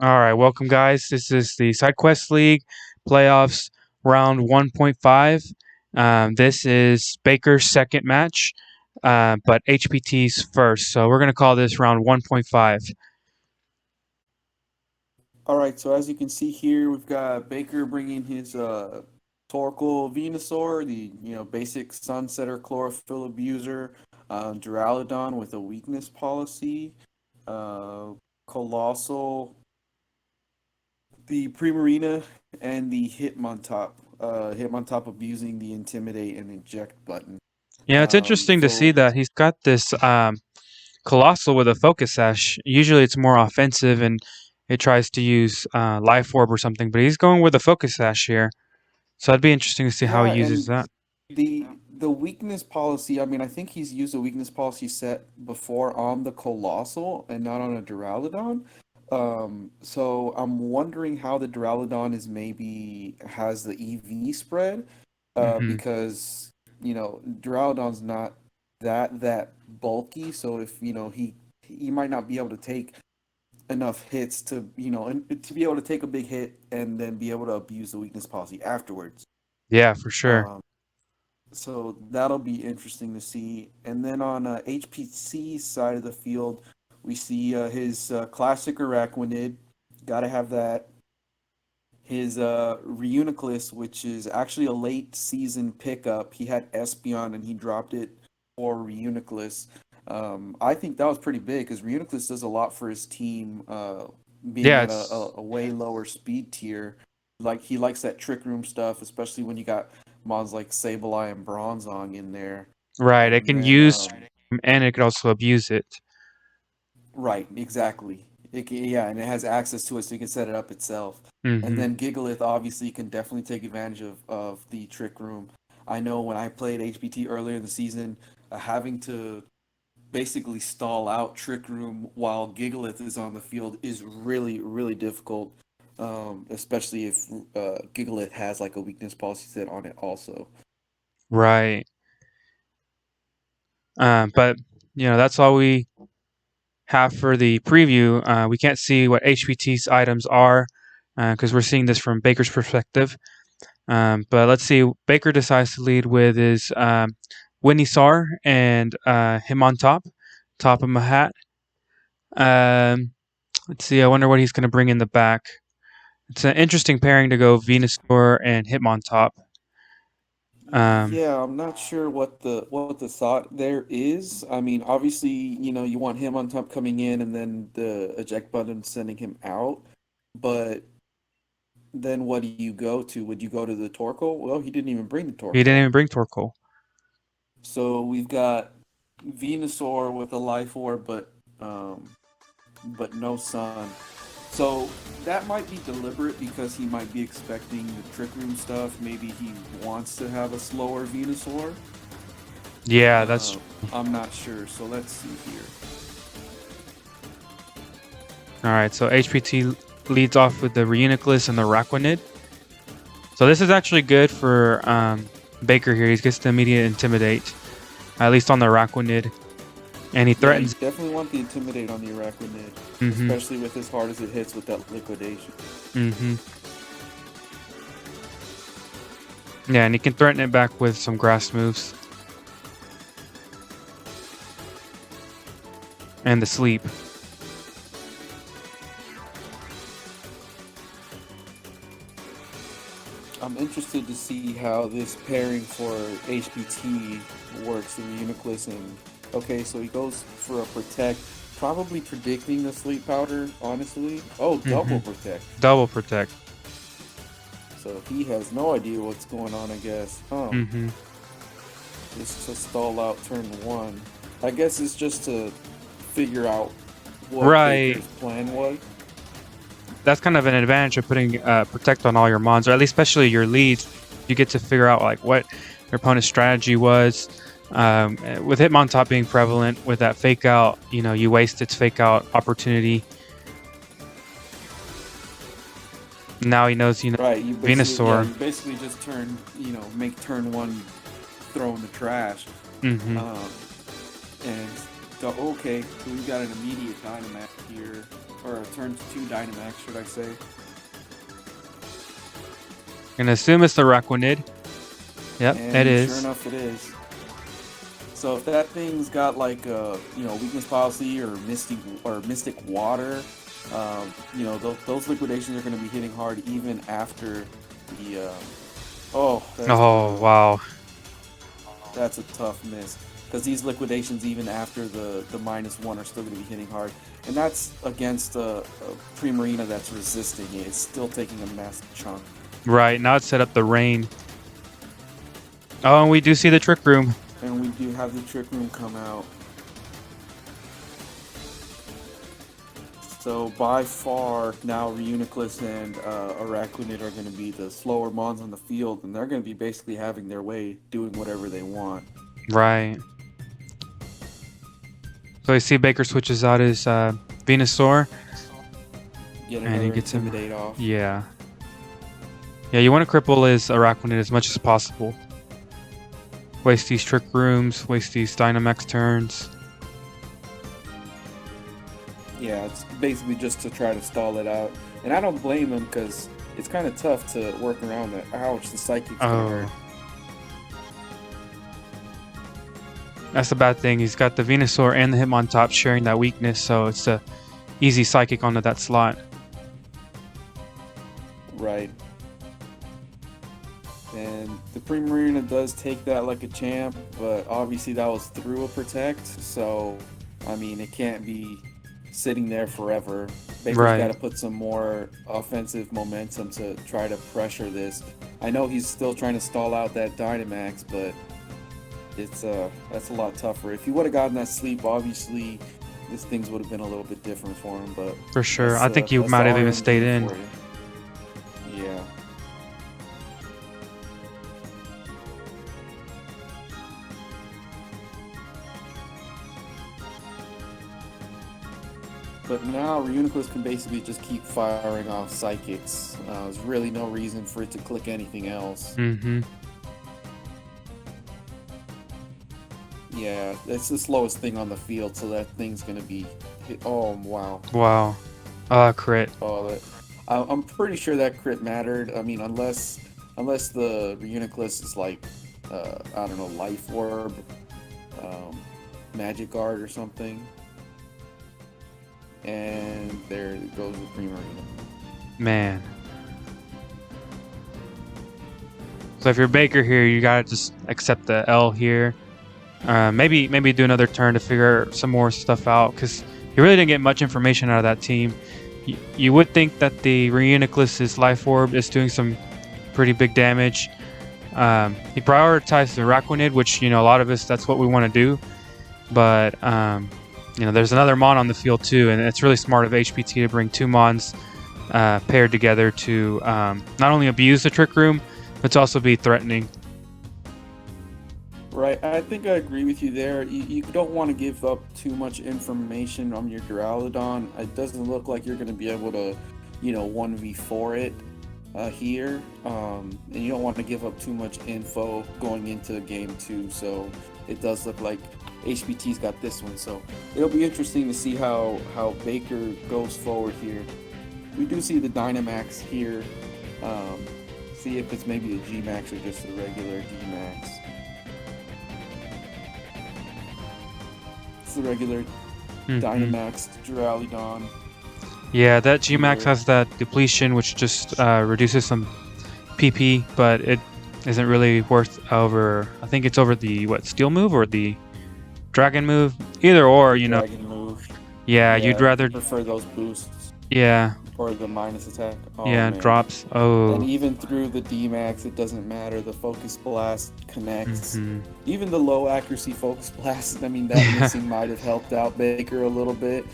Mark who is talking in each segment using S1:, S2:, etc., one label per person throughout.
S1: All right, welcome guys. This is the Sidequest League playoffs round 1.5. This is Baker's second match, but HPT's first. So we're going to call this round 1.5.
S2: All right, so as you can see here, we've got Baker bringing his Torkoal Venusaur, the basic Sunsetter Chlorophyll Abuser, Duraludon with a weakness policy, uh, Colossal, the Primarina, and the Hitmontop. Hitmontop abusing the Intimidate and Eject button.
S1: Yeah, it's interesting to see
S2: So
S1: that he's got this Colossal with a Focus Sash. Usually it's more offensive and it tries to use Life Orb or something, but he's going with a Focus Sash here. So it'd be interesting to see how
S2: yeah,
S1: he uses
S2: and
S1: that.
S2: the weakness policy, I mean, I think he's used a weakness policy set before on the Colossal and not on a Duraludon. So I'm wondering how the Duraludon is maybe has the EV spread,
S1: Hmm.
S2: because Duraludon's not that bulky, so if he might not be able to take enough hits to and to be able to take a big hit and then be able to abuse the weakness policy afterwards.
S1: Yeah, for sure.
S2: Um, so that'll be interesting to see. And then on HPC's side of the field, we see his classic Araquanid. Got to have that. His Reuniclus, which is actually a late season pickup. He had Espeon and he dropped it for Reuniclus. I think that was pretty big because Reuniclus does a lot for his team, being
S1: Yeah,
S2: at
S1: it's
S2: a way lower speed tier. Like he likes that trick room stuff, especially when you got mods like Sableye and Bronzong in there.
S1: right. It
S2: And
S1: can
S2: then
S1: use and it could also abuse it.
S2: right, exactly. Yeah, and it has access to it, so you can set it up itself. And
S1: Hmm.
S2: then Gigalith obviously can definitely take advantage of the trick room. I know when I played HPT earlier in the season, having to basically stall out trick room while Gigalith is on the field is really, really difficult. Especially if Gigalith has like a weakness policy set on it also.
S1: Right. But that's all we have for the preview. We can't see what HPT's items are because we're seeing this from Baker's perspective. But let's see. Baker decides to lead with his Winnie Sar and him on top of my hat. Um, let's see. I wonder what he's going to bring in the back. It's an interesting pairing to go Venusaur and Hitmontop. Um,
S2: Yeah, I'm not sure what the thought there is. I mean, obviously, you want him on top coming in and then the eject button sending him out. But then what do you go to? Would you go to the Torkoal? Well, he didn't even bring the
S1: he didn't
S2: Torkoal.
S1: even bring Torkoal.
S2: So we've got Venusaur with a life orb, but no sun. So that might be deliberate because he might be expecting the Trick Room stuff. Maybe he wants to have a slower Venusaur.
S1: Yeah, that's
S2: Uh, I'm not sure. So let's see here.
S1: all right. So HPT leads off with the Reuniclus and the Raquanid. So this is actually good for Baker here. He gets the immediate intimidate, at least on the Raquanid, and he
S2: Yeah, you
S1: threatens.
S2: definitely want the Intimidate on the Arachnid,
S1: Mm-hmm.
S2: especially with as hard as it hits with that Liquidation.
S1: Mm-hmm. Yeah, and he can threaten it back with some grass moves and the sleep.
S2: I'm interested to see how this pairing for HPT works, the Uniclus and okay, so he goes for a Protect, probably predicting the Sleep Powder, honestly. Oh,
S1: Mm-hmm.
S2: double Protect.
S1: Double protect.
S2: So he has no idea what's going on, I guess.
S1: Mm-hmm.
S2: It's to stall out turn one. I guess it's just to figure out what
S1: Right.
S2: Baker's plan was.
S1: That's kind of an advantage of putting protect on all your mons, or at least especially your leads. You get to figure out like what your opponent's strategy was. With Hitmontop being prevalent with that fake out, you waste its fake out opportunity. Now he knows,
S2: Right, you basically, yeah,
S1: Venusaur.
S2: you basically just make turn one throw in the trash.
S1: Mm-hmm.
S2: Um, and Okay, so we got an immediate Dynamax here, or a turn 2 Dynamax, should I say?
S1: Gonna assume it's the Raquanid. Yep, it
S2: And sure
S1: is.
S2: enough, it is. So if that thing's got like a weakness policy or mystic water, those liquidations are going to be hitting hard even after the. Oh, that's
S1: Oh,
S2: brutal.
S1: wow.
S2: That's a tough miss because these liquidations even after the -1 are still going to be hitting hard, and that's against a Primarina that's resisting it. It's still taking a massive chunk.
S1: Right, now it's set up the rain. Oh, and we do see the Trick Room.
S2: And we do have the Trick Room come out. So by far now Reuniclus and Araquanid are going to be the slower mons on the field, and they're going to be basically having their way, doing whatever they want.
S1: Right. So you see Baker switches out his Venusaur.
S2: Get
S1: And he
S2: another
S1: gets him.
S2: Intimidate off.
S1: Yeah. Yeah, you want to cripple his Araquanid as much as possible. Waste these Trick Rooms, waste these Dynamax turns.
S2: Yeah, it's basically just to try to stall it out. And I don't blame him because it's kind of tough to work around that. Ouch, the Psychic's gonna hurt.
S1: That's the bad thing. He's got the Venusaur and the Hitmontop sharing that weakness, so it's a easy Psychic onto that slot.
S2: Right. And the Primarina does take that like a champ, but obviously that was through a Protect, so I mean it can't be sitting there forever. Baker's got to put some more offensive momentum to try to pressure this. I know he's still trying to stall out that Dynamax, but that's a lot tougher. If he would have gotten that sleep, obviously this things would have been a little bit different for him. But
S1: for sure, I think he might have even stayed in.
S2: Yeah. But now Reuniclus can basically just keep firing off Psychics. There's really no reason for it to click anything else.
S1: Mm-hmm.
S2: Yeah, that's the slowest thing on the field, so that thing's gonna be hit. Oh, wow.
S1: Wow. Crit.
S2: Oh, I'm pretty sure that crit mattered. I mean, unless the Reuniclus is like, I don't know, Life Orb, Magic Guard or something. And there goes the Primarina.
S1: Man. So if you're Baker here, you gotta just accept the L here. Maybe do another turn to figure some more stuff out, because you really didn't get much information out of that team. You would think that the Reuniclus's Life Orb is doing some pretty big damage. He prioritized the Raquanid, which, a lot of us, that's what we want to do. But, there's another Mon on the field too, and it's really smart of HPT to bring two Mons paired together to not only abuse the Trick Room, but to also be threatening.
S2: Right, I think I agree with you there. You don't want to give up too much information on your Duraludon. It doesn't look like you're going to be able to, 1v4 it here. And you don't want to give up too much info going into game 2. So it does look like HBT's got this one. So it'll be interesting to see how Baker goes forward here. We do see the Dynamax here. See if it's maybe a G-Max or just a regular D-Max. The regular Dynamax Duraludon.
S1: Yeah, that G-Max has that depletion, which just reduces some PP, but it isn't really worth over. I think it's over the Steel move or the Dragon move, either or.
S2: Dragon move.
S1: Yeah, you'd rather
S2: prefer those boosts.
S1: Yeah.
S2: Or the minus attack.
S1: Oh, yeah, man. Drops. Oh.
S2: And even through the D-Max, it doesn't matter. The Focus Blast connects. Even the low accuracy Focus Blast, I mean, that missing might have helped out Baker a little bit.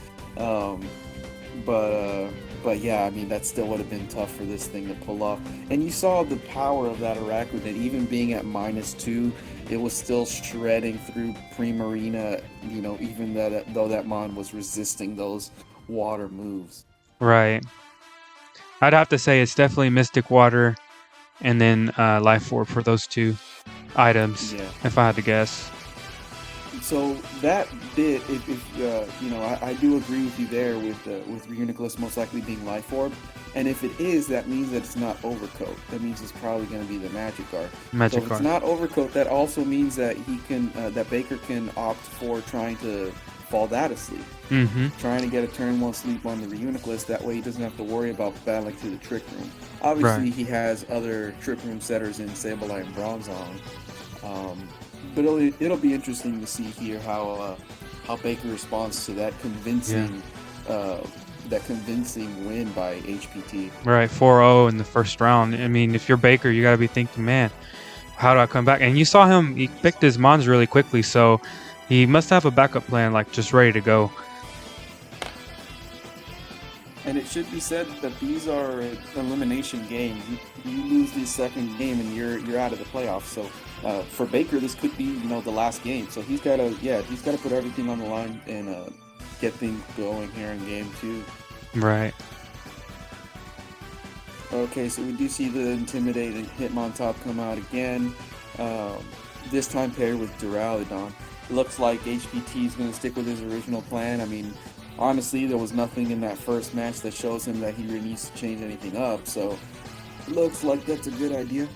S2: But yeah, I mean, that still would have been tough for this thing to pull off. And you saw the power of that Araquanid, even being at -2, it was still shredding through Primarina, even though that Mon was resisting those water moves.
S1: Right. I'd have to say it's definitely Mystic Water and then Life Orb for those two items, if I had to guess.
S2: So that bit, if I do agree with you there with Reuniclus most likely being Life Orb, and if it is, that means that it's not Overcoat. That means it's probably going to be the Magikarp. So if it's
S1: Magikarp.
S2: not Overcoat, that also means that that Baker can opt for trying to fall that asleep,
S1: Mm-hmm.
S2: trying to get a turn one sleep on the Reuniclus. That way he doesn't have to worry about battling through the Trick Room.
S1: Right.
S2: Obviously, he has other Trick Room setters in Sableye and Bronzong. But it'll be interesting to see here how Baker responds to
S1: Yeah.
S2: that convincing win by HPT.
S1: Right. 4-0 in the first round. I mean, if you're Baker, you got to be thinking, man, how do I come back? And you saw him, he picked his mons really quickly, so he must have a backup plan, like just ready to go.
S2: And it should be said that these are elimination games. You lose the second game and you're out of the playoffs. So for Baker, this could be the last game. So he's got to put everything on the line and get things going here in game 2.
S1: Right.
S2: Okay, so we do see the intimidating Hitmontop come out again. This time paired with Duraludon. It looks like HPT is going to stick with his original plan. I mean, honestly, there was nothing in that first match that shows him that he really needs to change anything up. So, looks like that's a good idea.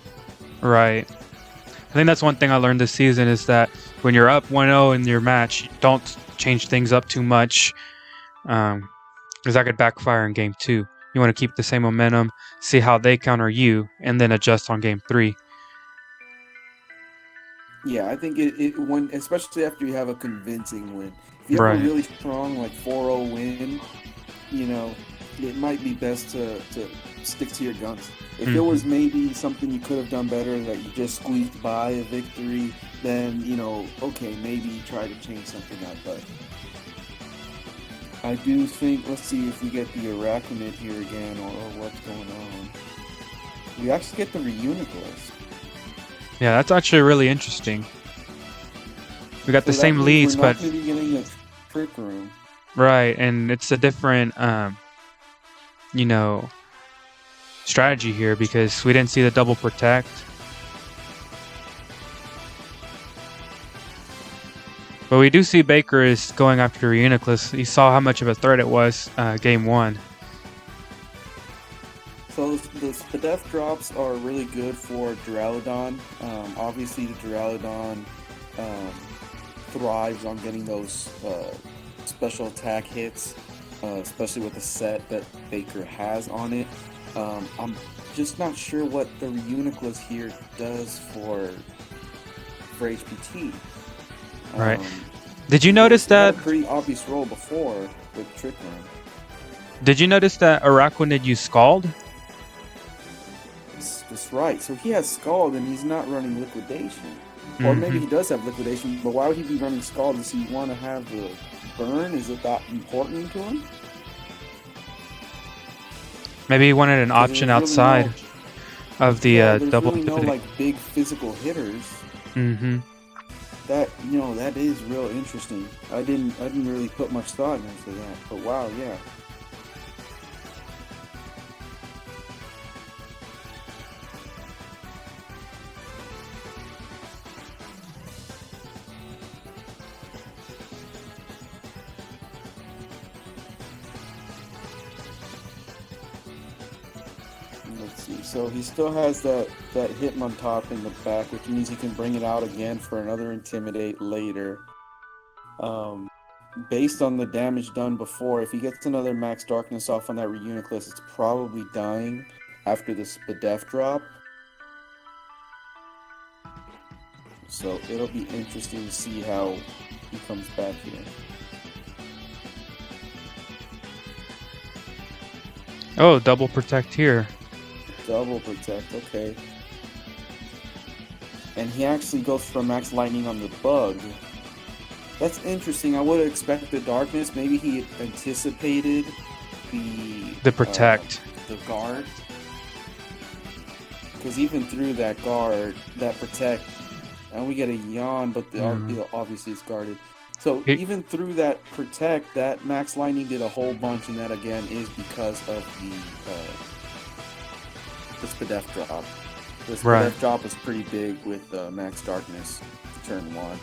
S1: Right. I think that's one thing I learned this season is that when you're up 1-0 in your match, don't change things up too much, because that could backfire in game 2. You want to keep the same momentum, see how they counter you, and then adjust on game 3.
S2: Yeah, I think when especially after you have a convincing win. If you have a
S1: Right.
S2: really strong 4-0 win, it might be best to stick to your guns. If there was maybe something you could have done better that you just squeaked by a victory, then okay, maybe try to change something up. But I do think, let's see if we get the Arachnid here again or what's going on. We actually get the Reuniclus.
S1: Yeah, that's actually really interesting. We got the
S2: So that
S1: same
S2: means
S1: leads,
S2: we're
S1: but
S2: not going to be getting a Trick Room.
S1: right, and it's a different, strategy here because we didn't see the double protect. But we do see Baker is going after Reuniclus. He saw how much of a threat it was game 1.
S2: So the Spadef drops are really good for Duraludon. Obviously, the Duraludon thrives on getting those special attack hits, especially with the set that Baker has on it. I'm just not sure what the Reuniclus here does for HPT.
S1: Right. Did you notice
S2: Had
S1: that?
S2: a pretty obvious role before with Trick Room.
S1: Did you notice that Arachnid used Scald?
S2: That's right. So he has Scald and he's not running Liquidation. Or maybe he does have Liquidation, but why would he be running Scald? Does he want to have the burn? Is it that important to him?
S1: Maybe he wanted an option outside of the
S2: there's
S1: double
S2: really no
S1: intimidate.
S2: big physical hitters.
S1: Mm-hmm.
S2: That that is real interesting. I didn't really put much thought into that, but wow, yeah. Let's see. So he still has that Hitmontop in the back, which means he can bring it out again for another Intimidate later. Based on the damage done before, if he gets another Max Darkness off on that Reuniclus, it's probably dying after the Spadef drop. So it'll be interesting to see how he comes back here.
S1: Oh, double protect here.
S2: Double protect, okay. And he actually goes for Max Lightning on the bug. That's interesting. I would have expected darkness. Maybe he anticipated
S1: The protect.
S2: the guard. Because even through that guard, that protect, and we get a yawn, but obviously it's guarded. So even through that protect, that Max Lightning did a whole bunch, and that again is because of the Spadef drop. The Spadef drop was pretty big with Max Darkness turn 1.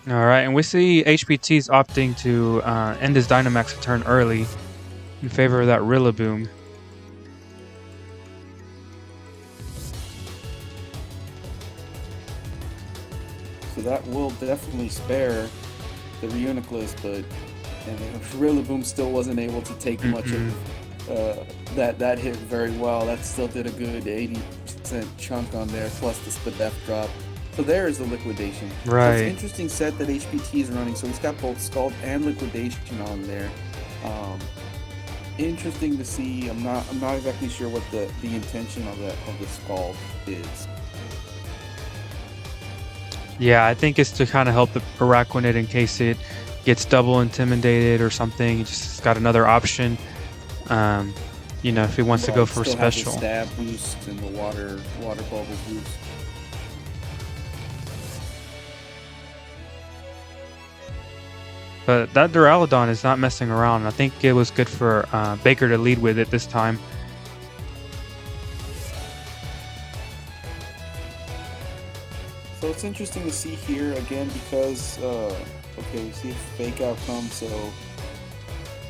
S1: All right, and we see HPT's opting to end his Dynamax turn early in favor of that Rillaboom.
S2: So that will definitely spare the Reuniclus, but and Rillaboom still wasn't able to take much of that hit very well. That still did a good 80% chunk on there, plus the Spadef drop. So there is the liquidation. So it's an
S1: Right.
S2: interesting set that HPT is running. So he's got both Scald and liquidation on there. Um, Interesting to see. I'm not exactly sure what the intention of the Scald is.
S1: Yeah, I think it's to kind of help the Araquanid in case it gets double intimidated or something. It just got another option. Um, if he wants to go
S2: Right,
S1: for
S2: still have the
S1: special.
S2: stab boost and the water bubble boost.
S1: But that Duraludon is not messing around. I think it was good for Baker to lead with it this time.
S2: So it's interesting to see here again because okay, we see if fake out comes, so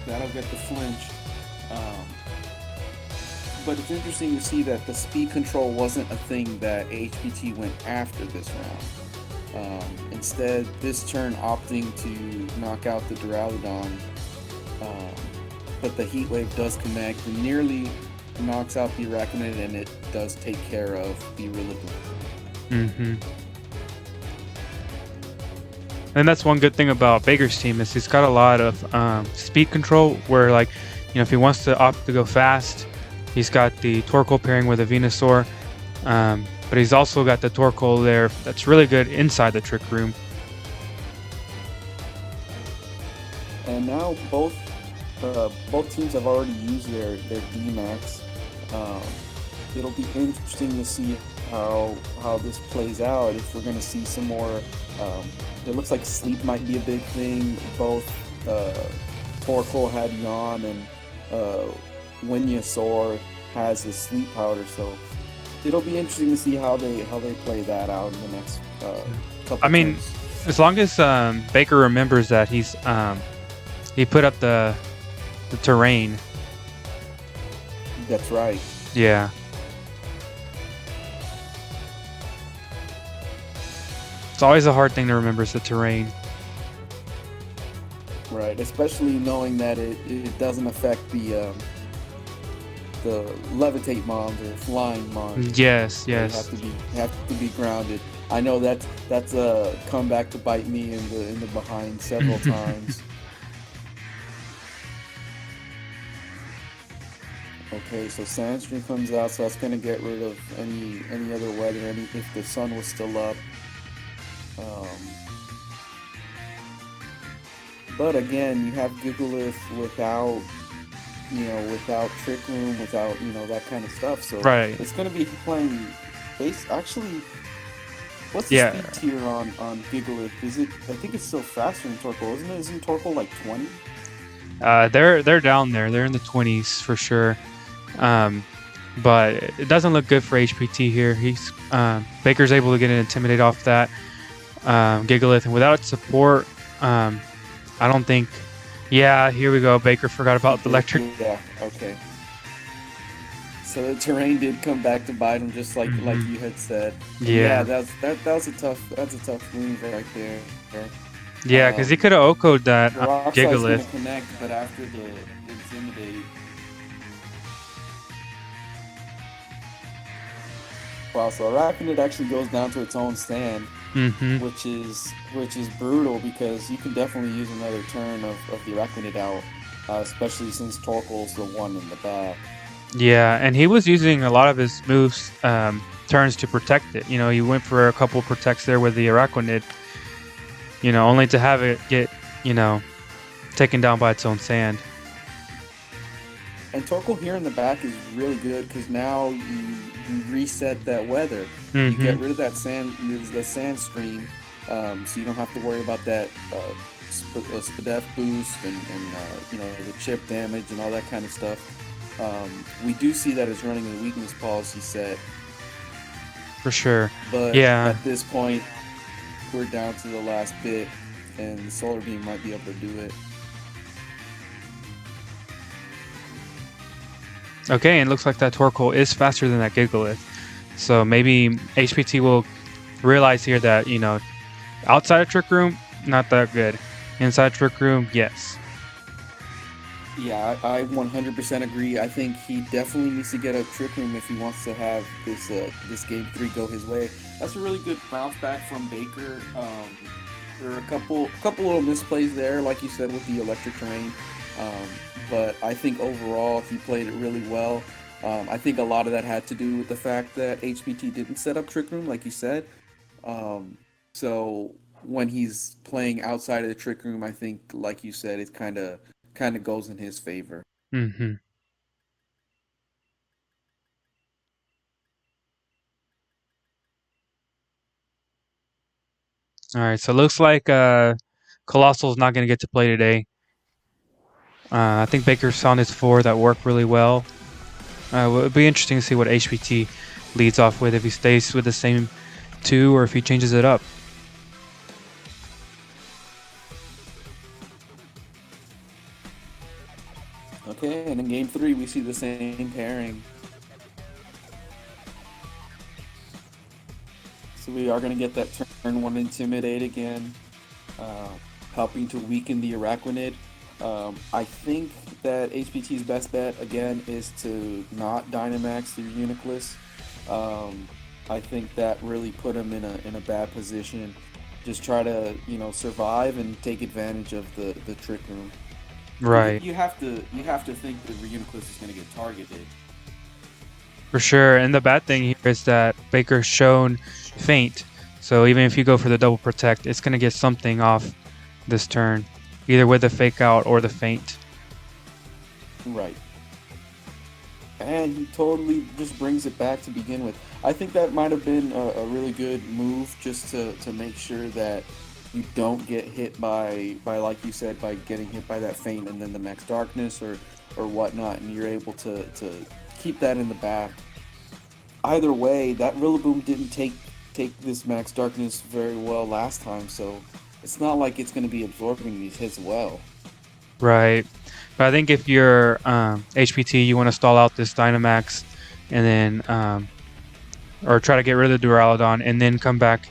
S2: that'll get the flinch. Um, but it's interesting to see that the speed control wasn't a thing that HPT went after this round. Instead, this turn opting to knock out the Duraludon, um, but the Heat Wave does connect and nearly knocks out the Araquanid, and it does take care of the Rillaboom.
S1: Mm-hmm. And that's one good thing about Baker's team is he's got a lot of speed control where, like, if he wants to opt to go fast, he's got the Torkoal pairing with a Venusaur. But he's also got the Torkoal there that's really good inside the Trick Room.
S2: And now both teams have already used their D-Max. It'll be interesting to see how this plays out. If we're going to see some more, it looks like sleep might be a big thing. Both Torkoal had Yawn and Venusaur has his sleep powder, so it'll be interesting to see how they play that out in the next couple.
S1: I mean,
S2: turns.
S1: as long as Baker remembers that he put up the terrain.
S2: That's right.
S1: Yeah. It's always a hard thing to remember is the terrain.
S2: Right, especially knowing that it doesn't affect the levitate mons or flying mons.
S1: Yes,
S2: They
S1: yes.
S2: have to be grounded. I know that's come back to bite me in the behind several times. Okay, so Sandstream comes out, so that's gonna get rid of any other weather, if the sun was still up. But again, you have Gigalith without Trick Room, without that kind of stuff. So
S1: Right.
S2: it's gonna be playing base. Actually, what's the
S1: Yeah.
S2: speed tier on Gigalith? Is it? I think it's still faster than Torkoal, isn't it? Isn't Torkoal like 20?
S1: They're down there. They're in the 20s for sure. But it doesn't look good for HPT here. Baker's able to get an Intimidate off that Gigalith, and without support, I don't think. Yeah, here we go. Baker forgot about the electric.
S2: Yeah. Okay. So the terrain did come back to bite him, just like you had said.
S1: Yeah.
S2: That was a tough move right there.
S1: Yeah, because he could have OHKO'd that
S2: The rock slide's
S1: Gigalith.
S2: gonna connect, but after the intimidate. Wow, so Araquanid actually goes down to its own stand,
S1: Mm-hmm.
S2: which is brutal because you can definitely use another turn of the Araquanid out, especially since Torkoal's the one in the back.
S1: Yeah, and he was using a lot of his moves turns to protect it. He went for a couple protects there with the Araquanid. Only to have it get taken down by its own sand.
S2: And Torkoal here in the back is really good because now you reset that weather. You get rid of that the sand stream, so you don't have to worry about that Spadef boost and the chip damage and all that kind of stuff. We do see that it's running a weakness policy set,
S1: For sure.
S2: but
S1: Yeah.
S2: at this point, we're down to the last bit, and the Solar Beam might be able to do it.
S1: Okay, and it looks like that Torkoal is faster than that Gigalith. So maybe HPT will realize here that, outside of Trick Room, not that good. Inside Trick Room, yes.
S2: Yeah, I 100% agree. I think he definitely needs to get a Trick Room if he wants to have this game 3 go his way. That's a really good bounce back from Baker. There are a couple little misplays there, like you said, with the electric terrain. Um, but I think overall he played it really well. I think a lot of that had to do with the fact that HBT didn't set up Trick Room, like you said. Um, so when he's playing outside of the Trick Room, I think, like you said, it kind of goes in his favor.
S1: Mm-hmm. All right, so it looks like Colossal's not going to get to play today. I think Baker's on his 4 that worked really well. It'll be interesting to see what HPT leads off with, if he stays with the same 2 or if he changes it up.
S2: Okay, and in game 3 we see the same pairing. So we are going to get that turn 1 Intimidate again, uh, helping to weaken the Araquanid. I think that HPT's best bet again is to not Dynamax through Uniclus. I think that really put him in a bad position. Just try to survive and take advantage of the Trick Room.
S1: Right.
S2: You have to think that Uniclus is going to get targeted.
S1: For sure. And the bad thing here is that Baker's shown Feint. So even if you go for the double protect, it's going to get something off this turn, either with the fake out or the Feint.
S2: Right. And he totally just brings it back to begin with. I think that might have been a really good move, just to make sure that you don't get hit by like you said, by getting hit by that Feint and then the Max Darkness or whatnot, and you're able to keep that in the back. Either way, that Rillaboom didn't take this Max Darkness very well last time, so it's not like it's going to be absorbing these hits well.
S1: Right. But I think if you're HPT, you want to stall out this Dynamax and then, or try to get rid of the Duraludon and then come back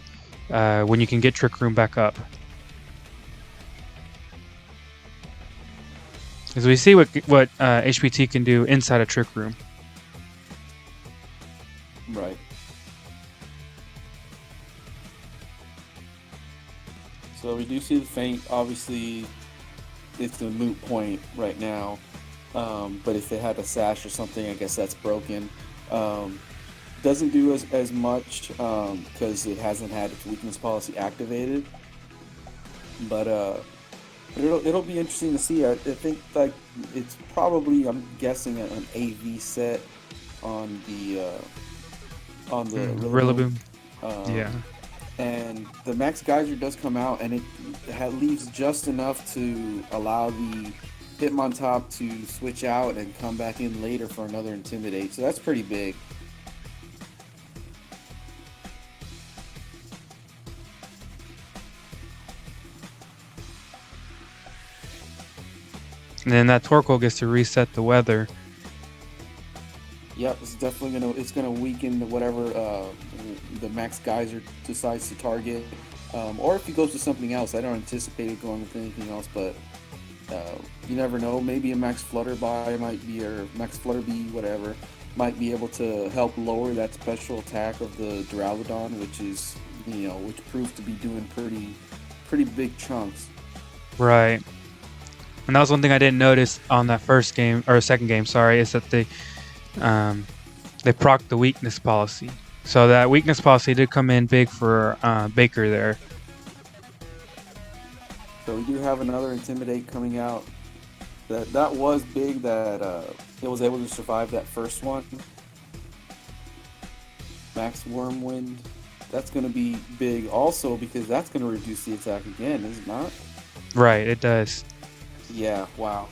S1: when you can get Trick Room back up. Because we see what HPT can do inside a Trick Room.
S2: Right. So we do see the Feint. Obviously, it's a moot point right now. But if it had a sash or something, I guess that's broken. Doesn't do as much because it hasn't had its weakness policy activated. But it'll be interesting to see. I think like it's probably, I'm guessing, an AV set on the
S1: Rillaboom. Yeah.
S2: And the Max Geyser does come out, and it leaves just enough to allow the Hitmontop to switch out and come back in later for another Intimidate. So that's pretty big.
S1: And then that Torkoal gets to reset the weather.
S2: Yep, it's definitely gonna weaken whatever the Max Geyser decides to target, or if he goes to something else. I don't anticipate it going with anything else, but you never know. Maybe a Max Flutterby might be, or Max Flutterby, whatever, might be able to help lower that special attack of the Duraludon, which proved to be doing pretty big chunks.
S1: Right. And that was one thing I didn't notice on that first game, or second game, sorry, is that they procced the weakness policy. So that weakness policy did come in big for Baker there.
S2: So we do have another Intimidate coming out. That was big, that it was able to survive that first one. Max Wormwind. That's going to be big also because that's going to reduce the attack again, is it not?
S1: Right, it does.
S2: Yeah, wow.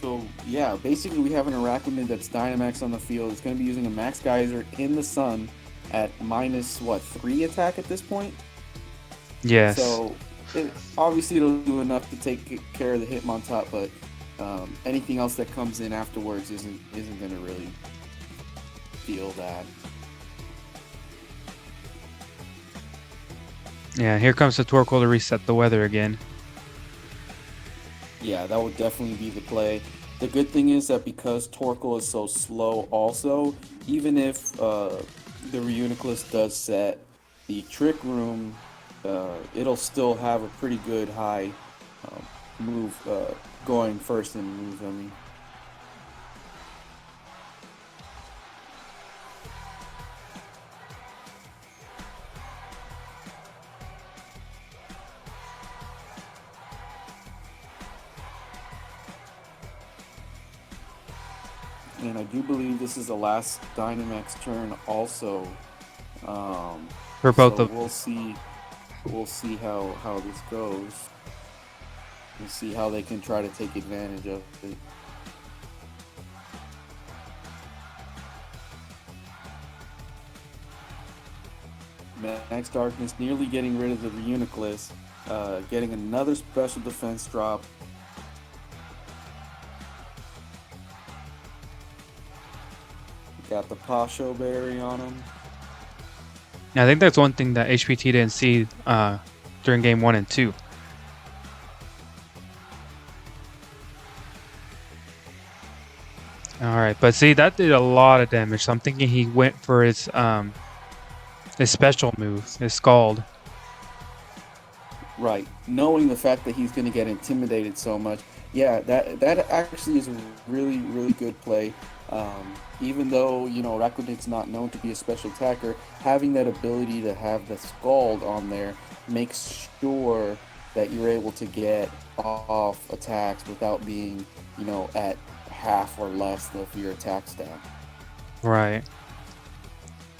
S2: So, yeah, basically we have an Araquanid that's Dynamax on the field. It's going to be using a Max Geyser in the sun at minus, 3 attack at this point?
S1: Yes.
S2: So obviously it'll do enough to take care of the Hitmontop, but anything else that comes in afterwards isn't going to really feel that.
S1: Yeah, here comes the Torkoal to reset the weather again.
S2: Yeah, that would definitely be the play. The good thing is that because Torkoal is so slow, also, even if the Reuniclus does set the Trick Room, it'll still have a pretty good high move going first in moves. I mean, and I do believe this is the last Dynamax turn also. Um,
S1: For both
S2: so
S1: of
S2: we'll see how this goes. We'll see how they can try to take advantage of it. Max Darkness nearly getting rid of the Reuniclus, getting another special defense drop. Got the Pasho Berry on him.
S1: I think that's one thing that HPT didn't see during game 1 and 2. All right, but see, that did a lot of damage. So I'm thinking he went for his special move, his Scald.
S2: Right, knowing the fact that he's going to get intimidated so much, yeah, that actually is a really good play. Even though Rakutit's not known to be a special attacker, having that ability to have the Scald on there makes sure that you're able to get off attacks without being at half or less of your attack stat.
S1: Right.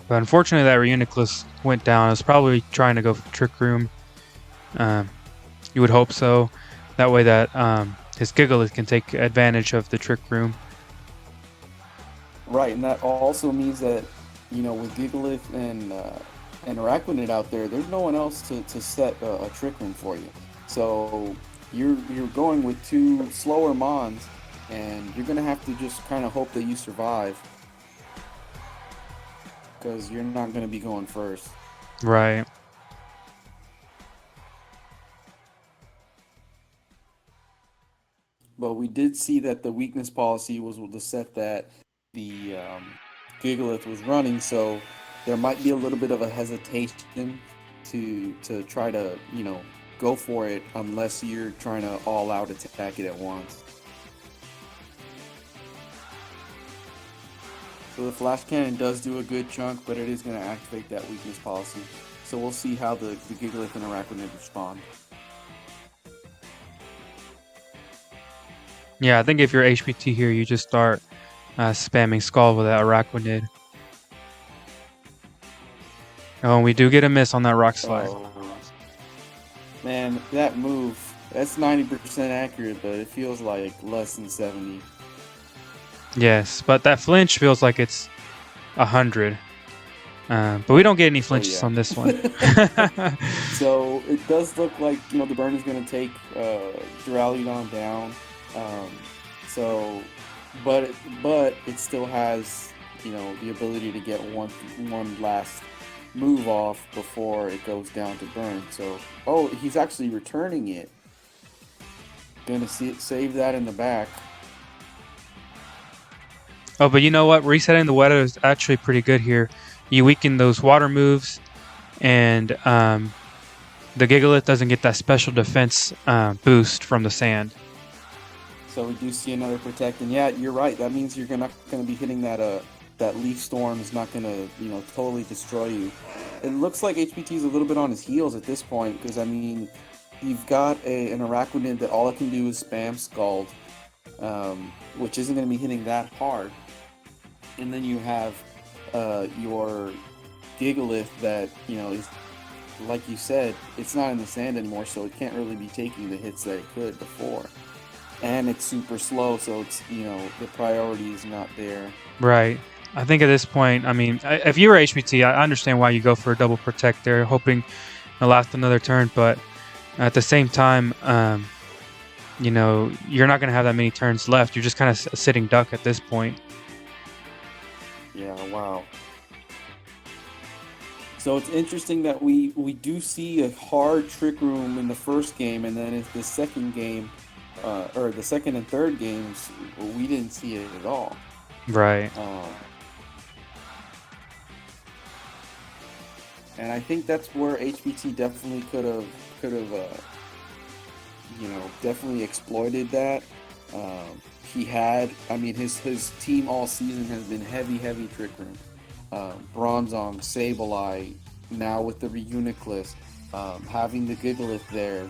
S1: But unfortunately, that Reuniclus went down. I was probably trying to go for Trick Room. You would hope so. That way that his Gigalith can take advantage of the Trick Room.
S2: Right, and that also means that with Gigalith and Araquanid out there, there's no one else to set a Trick Room for you. So you're going with two slower Mons, and you're gonna have to just kind of hope that you survive, because you're not gonna be going first.
S1: Right.
S2: But we did see that the weakness policy was the set that the Gigalith was running, so there might be a little bit of a hesitation to try to go for it unless you're trying to all out attack it at once. So the Flash Cannon does do a good chunk, but it is going to activate that weakness policy. So we'll see how the Gigalith and Araquanid respond.
S1: Yeah, I think if you're HPT here, you just start spamming Scald with that Araquanid. Oh, and we do get a miss on that Rock Slide.
S2: Oh, man, that move, that's 90% accurate, but it feels like less than 70.
S1: Yes, but that flinch feels like it's 100. But we don't get any flinches on this one.
S2: So it does look like the burn is going to take Duraludon down. But it still has the ability to get one last move off before it goes down to burn. So he's actually returning it. Gonna save that in the back.
S1: Oh, but you know what? Resetting the weather is actually pretty good here. You weaken those water moves, and the Gigalith doesn't get that special defense boost from the sand.
S2: So we do see another protect, and yeah, you're right. That means you're not going to be hitting that Leaf Storm is not going to totally destroy you. It looks like HPT is a little bit on his heels at this point, because I mean, you've got an Araquanid that all it can do is spam Scald, which isn't going to be hitting that hard. And then you have your Gigalith that is, like you said, it's not in the sand anymore, so it can't really be taking the hits that it could before. And it's super slow, so it's the priority is not there.
S1: Right. I think at this point, I mean, if you were HPT, I understand why you go for a double protect there, hoping last another turn, but at the same time, you're not going to have that many turns left. You're just kind of a sitting duck at this point.
S2: Yeah, wow. So it's interesting that we do see a hard Trick Room in the first game, and then in the second game, or the second and third games, we didn't see it at all.
S1: Right.
S2: And I think that's where HPT definitely could have, definitely exploited that. His team all season has been heavy Trick Room. Bronzong, Sableye, now with the Reuniclus, having the Gigalith there,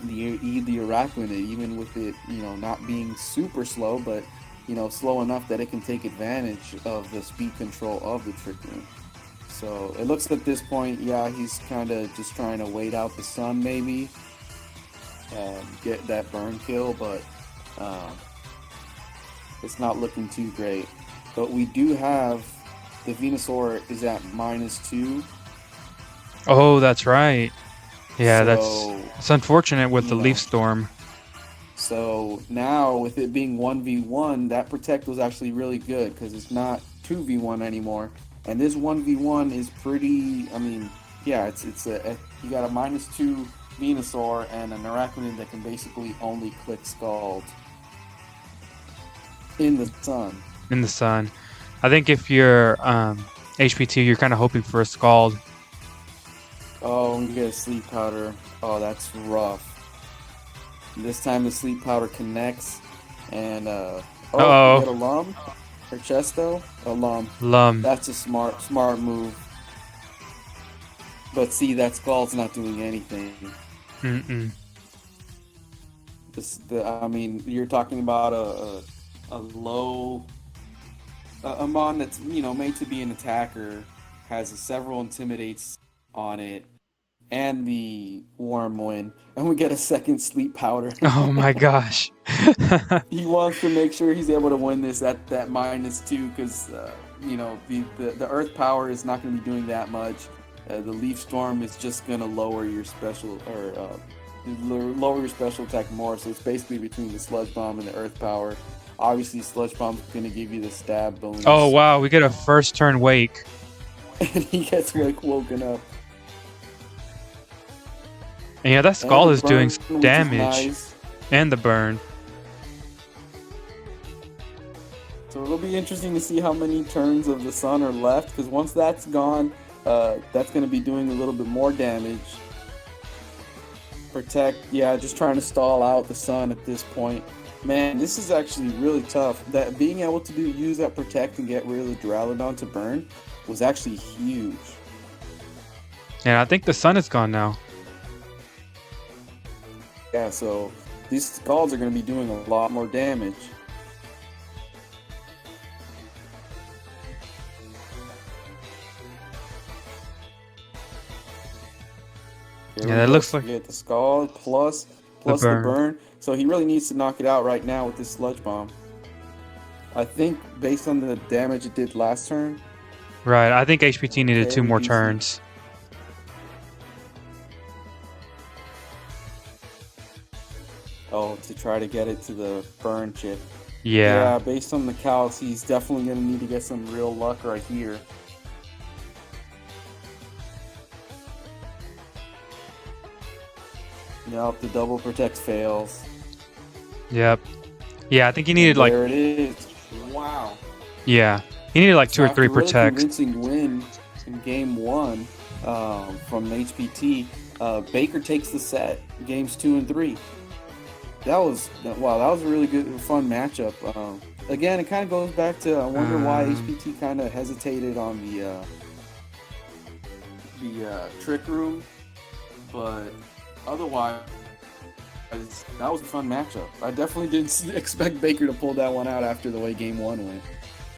S2: the Araquanid, even with it, not being super slow, but slow enough that it can take advantage of the speed control of the Trick Room. So it looks at this point, yeah, he's kind of just trying to wait out the sun, maybe get that burn kill, but it's not looking too great. But we do have the Venusaur is at -2.
S1: Oh, that's right. Yeah,
S2: so,
S1: it's unfortunate with the Leaf Storm.
S2: So now with it being 1v1, that Protect was actually really good because it's not 2v1 anymore. And this 1v1 is pretty, it's you got a -2 Venusaur and an Araquanid that can basically only click Scald in the sun.
S1: In the sun. I think if you're HPT, you're kind of hoping for a Scald.
S2: Oh, you get a Sleep Powder. Oh, that's rough. This time the Sleep Powder connects, and you get a Lum or Chesto? A Lum.
S1: Lum.
S2: That's a smart move. But see, that Scald's not doing anything. You're talking about a low a mon that's made to be an attacker, has several intimidates on it, and the Wormwind, and we get a second Sleep Powder.
S1: Oh my gosh.
S2: He wants to make sure he's able to win this at that -2 because the Earth Power is not going to be doing that much. The Leaf Storm is just going to lower your special attack more. So it's basically between the Sludge Bomb and the Earth Power. Obviously, Sludge Bomb's going to give you the stab bonus.
S1: Oh wow, we get a first turn wake.
S2: And he gets woken up.
S1: And yeah, that Scald is doing damage.
S2: Nice.
S1: And the burn.
S2: So it'll be interesting to see how many turns of the sun are left, because once that's gone, that's going to be doing a little bit more damage. Protect, yeah, just trying to stall out the sun at this point. Man, this is actually really tough. That being able to use that Protect and get rid of the Duraludon to burn was actually huge.
S1: And I think the sun is gone now.
S2: Yeah, so these Scalds are going to be doing a lot more damage.
S1: Yeah, that looks like...
S2: Get the Scald plus the burn. So he really needs to knock it out right now with this Sludge Bomb. I think based on the damage it did last turn.
S1: Right, I think HPT needed 2 more turns.
S2: Oh, to try to get it to the burn chip.
S1: Yeah.
S2: Yeah, based on the cows, he's definitely going to need to get some real luck right here. Yep, the double protect fails.
S1: Yep. Yeah, I think he needed
S2: there it is. Wow.
S1: Yeah, he needed like 2 or 3
S2: really
S1: protects.
S2: Convincing win in game 1 from HPT. Baker takes the set. Games 2 and 3. That was a really good, fun matchup. Again, it kind of goes back to I wonder why HPT kind of hesitated on the Trick Room, but otherwise, that was a fun matchup. I definitely didn't expect Baker to pull that one out after the way game 1 went.